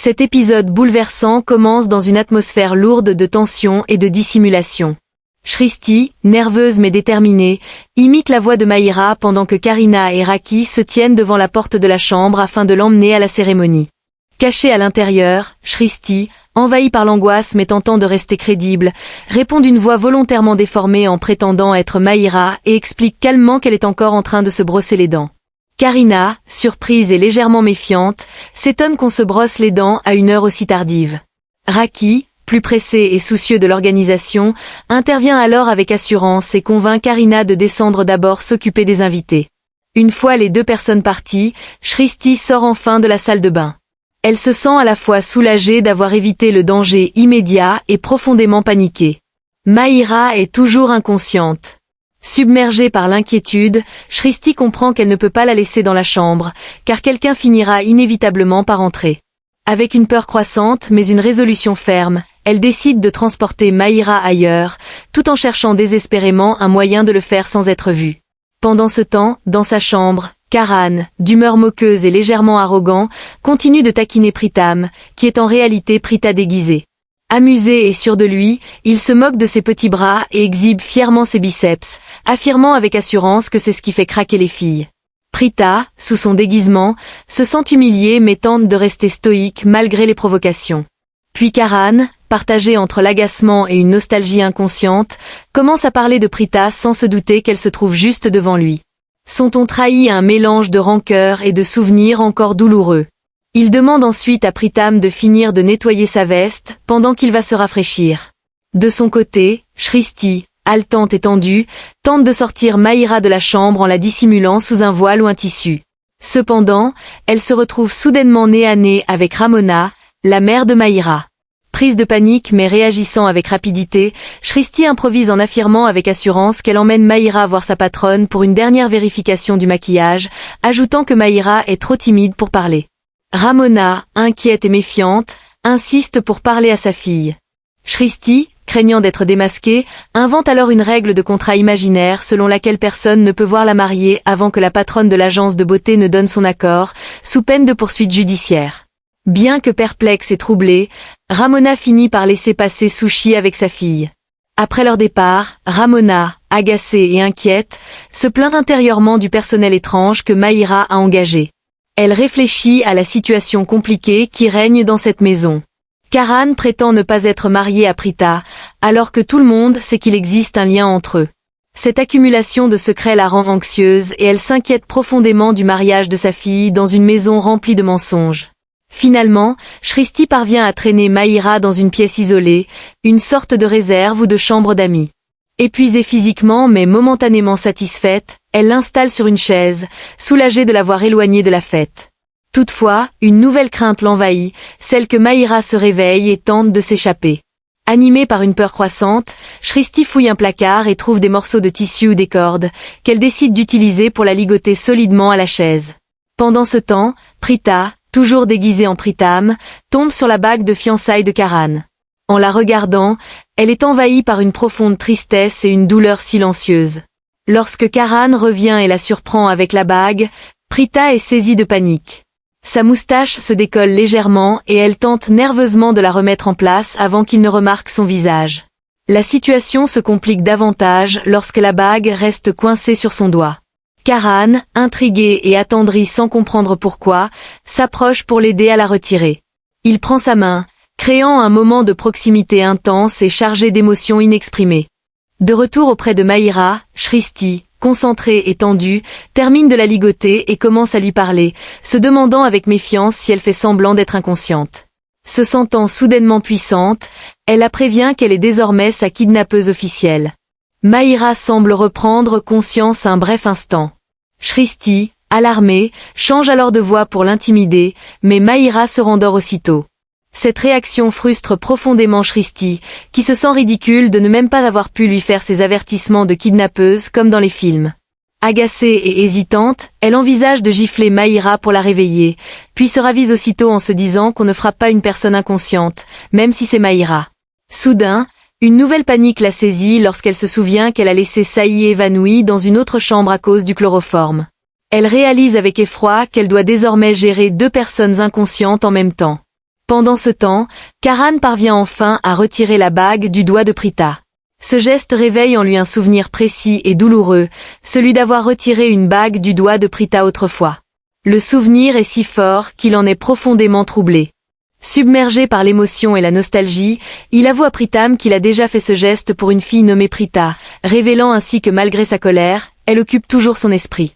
Cet épisode bouleversant commence dans une atmosphère lourde de tension et de dissimulation. Shristi, nerveuse mais déterminée, imite la voix de Mahira pendant que Karina et Raki se tiennent devant la porte de la chambre afin de l'emmener à la cérémonie. Cachée à l'intérieur, Shristi, envahie par l'angoisse mais tentant de rester crédible, répond d'une voix volontairement déformée en prétendant être Mahira et explique calmement qu'elle est encore en train de se brosser les dents. Karina, surprise et légèrement méfiante, s'étonne qu'on se brosse les dents à une heure aussi tardive. Raki, plus pressé et soucieux de l'organisation, intervient alors avec assurance et convainc Karina de descendre d'abord s'occuper des invités. Une fois les deux personnes parties, Shristi sort enfin de la salle de bain. Elle se sent à la fois soulagée d'avoir évité le danger immédiat et profondément paniquée. Mahira est toujours inconsciente. Submergée par l'inquiétude, Shristi comprend qu'elle ne peut pas la laisser dans la chambre, car quelqu'un finira inévitablement par entrer. Avec une peur croissante mais une résolution ferme, elle décide de transporter Mahira ailleurs, tout en cherchant désespérément un moyen de le faire sans être vue. Pendant ce temps, dans sa chambre, Karan, d'humeur moqueuse et légèrement arrogant, continue de taquiner Pritam, qui est en réalité Prita déguisée. Amusé et sûr de lui, il se moque de ses petits bras et exhibe fièrement ses biceps, affirmant avec assurance que c'est ce qui fait craquer les filles. Prita, sous son déguisement, se sent humiliée mais tente de rester stoïque malgré les provocations. Puis Karan, partagé entre l'agacement et une nostalgie inconsciente, commence à parler de Prita sans se douter qu'elle se trouve juste devant lui. Son ton trahit un mélange de rancœur et de souvenirs encore douloureux. Il demande ensuite à Pritam de finir de nettoyer sa veste pendant qu'il va se rafraîchir. De son côté, Shristi, haletante et tendue, tente de sortir Mahira de la chambre en la dissimulant sous un voile ou un tissu. Cependant, elle se retrouve soudainement nez à nez avec Ramona, la mère de Mahira. Prise de panique mais réagissant avec rapidité, Shristi improvise en affirmant avec assurance qu'elle emmène Mahira voir sa patronne pour une dernière vérification du maquillage, ajoutant que Mahira est trop timide pour parler. Ramona, inquiète et méfiante, insiste pour parler à sa fille. Shristi, craignant d'être démasquée, invente alors une règle de contrat imaginaire selon laquelle personne ne peut voir la mariée avant que la patronne de l'agence de beauté ne donne son accord, sous peine de poursuite judiciaire. Bien que perplexe et troublée, Ramona finit par laisser passer Sushi avec sa fille. Après leur départ, Ramona, agacée et inquiète, se plaint intérieurement du personnel étrange que Mahira a engagé. Elle réfléchit à la situation compliquée qui règne dans cette maison. Karan prétend ne pas être marié à Prita, alors que tout le monde sait qu'il existe un lien entre eux. Cette accumulation de secrets la rend anxieuse et elle s'inquiète profondément du mariage de sa fille dans une maison remplie de mensonges. Finalement, Shristi parvient à traîner Mahira dans une pièce isolée, une sorte de réserve ou de chambre d'amis. Épuisée physiquement mais momentanément satisfaite, elle l'installe sur une chaise, soulagée de l'avoir éloignée de la fête. Toutefois, une nouvelle crainte l'envahit, celle que Mahira se réveille et tente de s'échapper. Animée par une peur croissante, Shristi fouille un placard et trouve des morceaux de tissu ou des cordes, qu'elle décide d'utiliser pour la ligoter solidement à la chaise. Pendant ce temps, Prita, toujours déguisée en Pritam, tombe sur la bague de fiançailles de Karan. En la regardant, elle est envahie par une profonde tristesse et une douleur silencieuse. Lorsque Karan revient et la surprend avec la bague, Prita est saisie de panique. Sa moustache se décolle légèrement et elle tente nerveusement de la remettre en place avant qu'il ne remarque son visage. La situation se complique davantage lorsque la bague reste coincée sur son doigt. Karan, intrigué et attendri sans comprendre pourquoi, s'approche pour l'aider à la retirer. Il prend sa main, créant un moment de proximité intense et chargé d'émotions inexprimées. De retour auprès de Mahira, Shristi, concentrée et tendue, termine de la ligoter et commence à lui parler, se demandant avec méfiance si elle fait semblant d'être inconsciente. Se sentant soudainement puissante, elle la prévient qu'elle est désormais sa kidnappeuse officielle. Mahira semble reprendre conscience un bref instant. Shristi, alarmée, change alors de voix pour l'intimider, mais Mahira se rendort aussitôt. Cette réaction frustre profondément Shristi, qui se sent ridicule de ne même pas avoir pu lui faire ses avertissements de kidnappeuse comme dans les films. Agacée et hésitante, elle envisage de gifler Mahira pour la réveiller, puis se ravise aussitôt en se disant qu'on ne frappe pas une personne inconsciente, même si c'est Mahira. Soudain, une nouvelle panique la saisit lorsqu'elle se souvient qu'elle a laissé Saï évanouie dans une autre chambre à cause du chloroforme. Elle réalise avec effroi qu'elle doit désormais gérer deux personnes inconscientes en même temps. Pendant ce temps, Karan parvient enfin à retirer la bague du doigt de Prita. Ce geste réveille en lui un souvenir précis et douloureux, celui d'avoir retiré une bague du doigt de Prita autrefois. Le souvenir est si fort qu'il en est profondément troublé. Submergé par l'émotion et la nostalgie, il avoue à Pritam qu'il a déjà fait ce geste pour une fille nommée Prita, révélant ainsi que malgré sa colère, elle occupe toujours son esprit.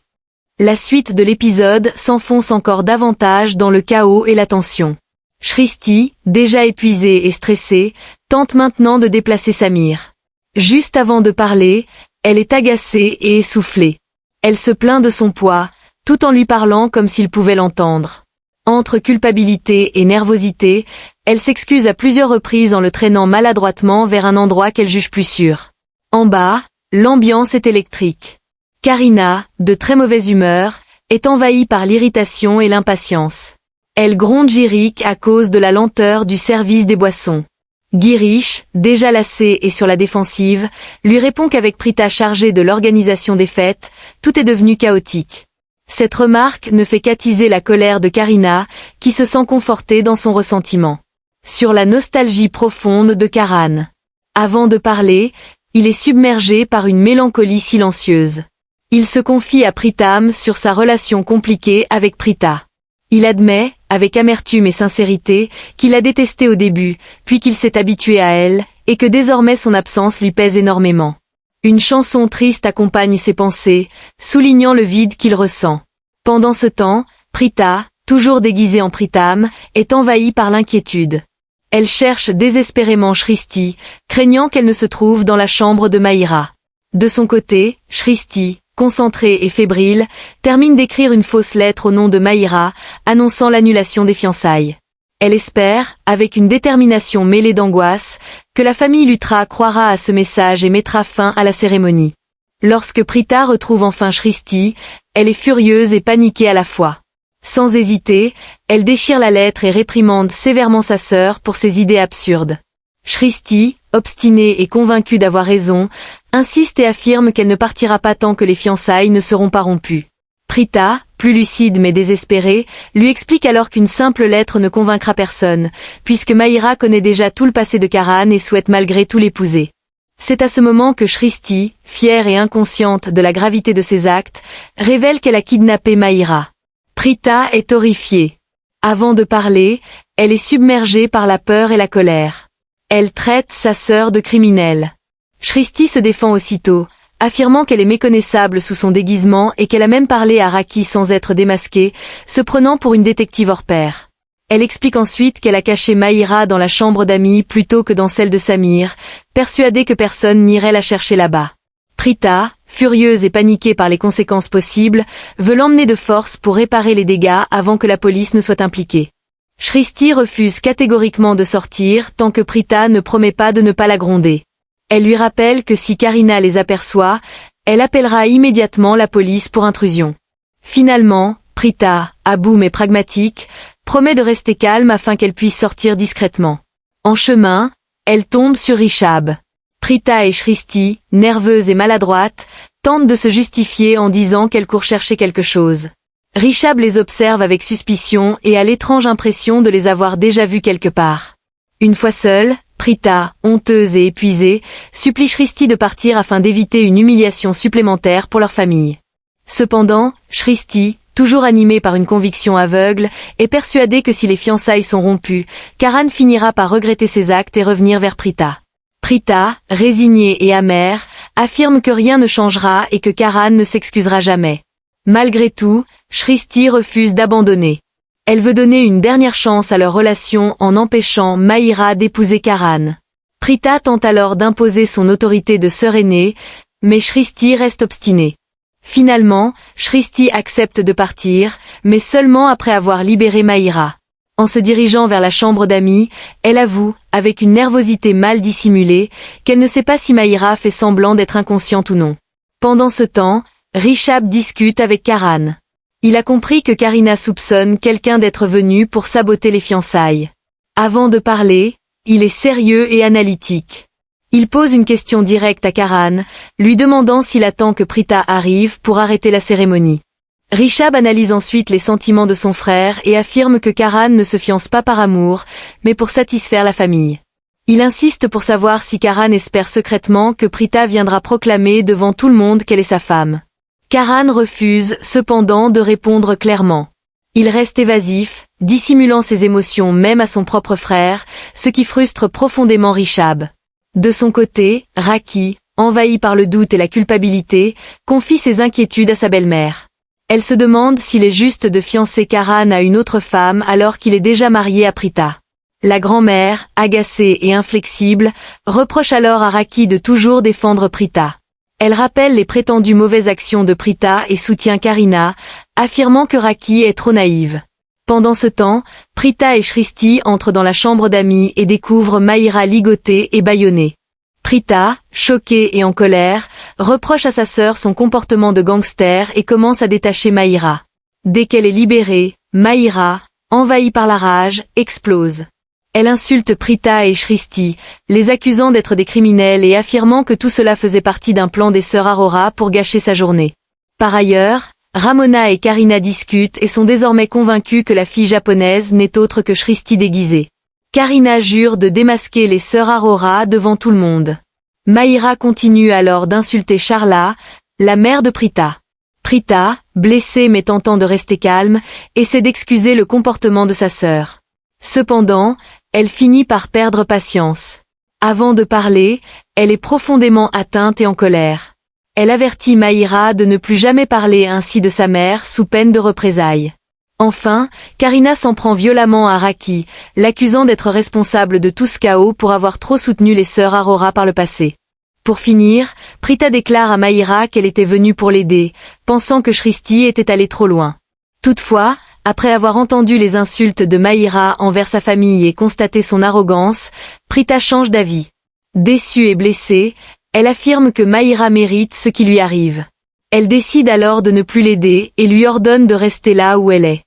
La suite de l'épisode s'enfonce encore davantage dans le chaos et la tension. Shristi, déjà épuisée et stressée, tente maintenant de déplacer Samir. Juste avant de parler, elle est agacée et essoufflée. Elle se plaint de son poids, tout en lui parlant comme s'il pouvait l'entendre. Entre culpabilité et nervosité, elle s'excuse à plusieurs reprises en le traînant maladroitement vers un endroit qu'elle juge plus sûr. En bas, l'ambiance est électrique. Karina, de très mauvaise humeur, est envahie par l'irritation et l'impatience. Elle gronde Girik à cause de la lenteur du service des boissons. Girish, déjà lassé et sur la défensive, lui répond qu'avec Prita chargée de l'organisation des fêtes, tout est devenu chaotique. Cette remarque ne fait qu'attiser la colère de Karina, qui se sent confortée dans son ressentiment. Sur la nostalgie profonde de Karan. Avant de parler, il est submergé par une mélancolie silencieuse. Il se confie à Pritam sur sa relation compliquée avec Prita. Il admet, avec amertume et sincérité, qu'il a détesté au début, puis qu'il s'est habitué à elle, et que désormais son absence lui pèse énormément. Une chanson triste accompagne ses pensées, soulignant le vide qu'il ressent. Pendant ce temps, Prita, toujours déguisée en Pritam, est envahie par l'inquiétude. Elle cherche désespérément Shristi, craignant qu'elle ne se trouve dans la chambre de Mahira. De son côté, Shristi, concentrée et fébrile, termine d'écrire une fausse lettre au nom de Mahira, annonçant l'annulation des fiançailles. Elle espère, avec une détermination mêlée d'angoisse, que la famille Lutra croira à ce message et mettra fin à la cérémonie. Lorsque Prita retrouve enfin Shristi, elle est furieuse et paniquée à la fois. Sans hésiter, elle déchire la lettre et réprimande sévèrement sa sœur pour ses idées absurdes. Shristi, obstinée et convaincue d'avoir raison, insiste et affirme qu'elle ne partira pas tant que les fiançailles ne seront pas rompues. Prita, plus lucide mais désespérée, lui explique alors qu'une simple lettre ne convaincra personne, puisque Mahira connaît déjà tout le passé de Karan et souhaite malgré tout l'épouser. C'est à ce moment que Shristi, fière et inconsciente de la gravité de ses actes, révèle qu'elle a kidnappé Mahira. Prita est horrifiée. Avant de parler, elle est submergée par la peur et la colère. Elle traite sa sœur de criminelle. Shristi se défend aussitôt, affirmant qu'elle est méconnaissable sous son déguisement et qu'elle a même parlé à Raki sans être démasquée, se prenant pour une détective hors pair. Elle explique ensuite qu'elle a caché Mahira dans la chambre d'amis plutôt que dans celle de Samir, persuadée que personne n'irait la chercher là-bas. Prita, furieuse et paniquée par les conséquences possibles, veut l'emmener de force pour réparer les dégâts avant que la police ne soit impliquée. Shristi refuse catégoriquement de sortir tant que Prita ne promet pas de ne pas la gronder. Elle lui rappelle que si Karina les aperçoit, elle appellera immédiatement la police pour intrusion. Finalement, Prita, à bout mais pragmatique, promet de rester calme afin qu'elle puisse sortir discrètement. En chemin, elle tombe sur Rishab. Prita et Shristi, nerveuses et maladroites, tentent de se justifier en disant qu'elles courent chercher quelque chose. Rishab les observe avec suspicion et a l'étrange impression de les avoir déjà vus quelque part. Une fois seule, Prita, honteuse et épuisée, supplie Shristi de partir afin d'éviter une humiliation supplémentaire pour leur famille. Cependant, Shristi, toujours animée par une conviction aveugle, est persuadée que si les fiançailles sont rompues, Karan finira par regretter ses actes et revenir vers Prita. Prita, résignée et amère, affirme que rien ne changera et que Karan ne s'excusera jamais. Malgré tout, Shristi refuse d'abandonner. Elle veut donner une dernière chance à leur relation en empêchant Mahira d'épouser Karan. Prita tente alors d'imposer son autorité de sœur aînée, mais Shristi reste obstinée. Finalement, Shristi accepte de partir, mais seulement après avoir libéré Mahira. En se dirigeant vers la chambre d'amis, elle avoue, avec une nervosité mal dissimulée, qu'elle ne sait pas si Mahira fait semblant d'être inconsciente ou non. Pendant ce temps, Rishab discute avec Karan. Il a compris que Karina soupçonne quelqu'un d'être venu pour saboter les fiançailles. Avant de parler, il est sérieux et analytique. Il pose une question directe à Karan, lui demandant s'il attend que Prita arrive pour arrêter la cérémonie. Rishab analyse ensuite les sentiments de son frère et affirme que Karan ne se fiance pas par amour, mais pour satisfaire la famille. Il insiste pour savoir si Karan espère secrètement que Prita viendra proclamer devant tout le monde qu'elle est sa femme. Karan refuse, cependant, de répondre clairement. Il reste évasif, dissimulant ses émotions même à son propre frère, ce qui frustre profondément Rishab. De son côté, Raki, envahi par le doute et la culpabilité, confie ses inquiétudes à sa belle-mère. Elle se demande s'il est juste de fiancer Karan à une autre femme alors qu'il est déjà marié à Prita. La grand-mère, agacée et inflexible, reproche alors à Raki de toujours défendre Prita. Elle rappelle les prétendues mauvaises actions de Prita et soutient Karina, affirmant que Raki est trop naïve. Pendant ce temps, Prita et Shristi entrent dans la chambre d'amis et découvrent Mahira ligotée et bâillonnée. Prita, choquée et en colère, reproche à sa sœur son comportement de gangster et commence à détacher Mahira. Dès qu'elle est libérée, Mahira, envahie par la rage, explose. Elle insulte Prita et Shristi, les accusant d'être des criminels et affirmant que tout cela faisait partie d'un plan des sœurs Arora pour gâcher sa journée. Par ailleurs, Ramona et Karina discutent et sont désormais convaincus que la fille japonaise n'est autre que Shristi déguisée. Karina jure de démasquer les sœurs Arora devant tout le monde. Mahira continue alors d'insulter Charla, la mère de Prita. Prita, blessée mais tentant de rester calme, essaie d'excuser le comportement de sa sœur. Cependant, elle finit par perdre patience. Avant de parler, elle est profondément atteinte et en colère. Elle avertit Mahira de ne plus jamais parler ainsi de sa mère sous peine de représailles. Enfin, Karina s'en prend violemment à Raki, l'accusant d'être responsable de tout ce chaos pour avoir trop soutenu les sœurs Arora par le passé. Pour finir, Prita déclare à Mahira qu'elle était venue pour l'aider, pensant que Shristi était allée trop loin. Toutefois, après avoir entendu les insultes de Mahira envers sa famille et constaté son arrogance, Prita change d'avis. Déçue et blessée, elle affirme que Mahira mérite ce qui lui arrive. Elle décide alors de ne plus l'aider et lui ordonne de rester là où elle est.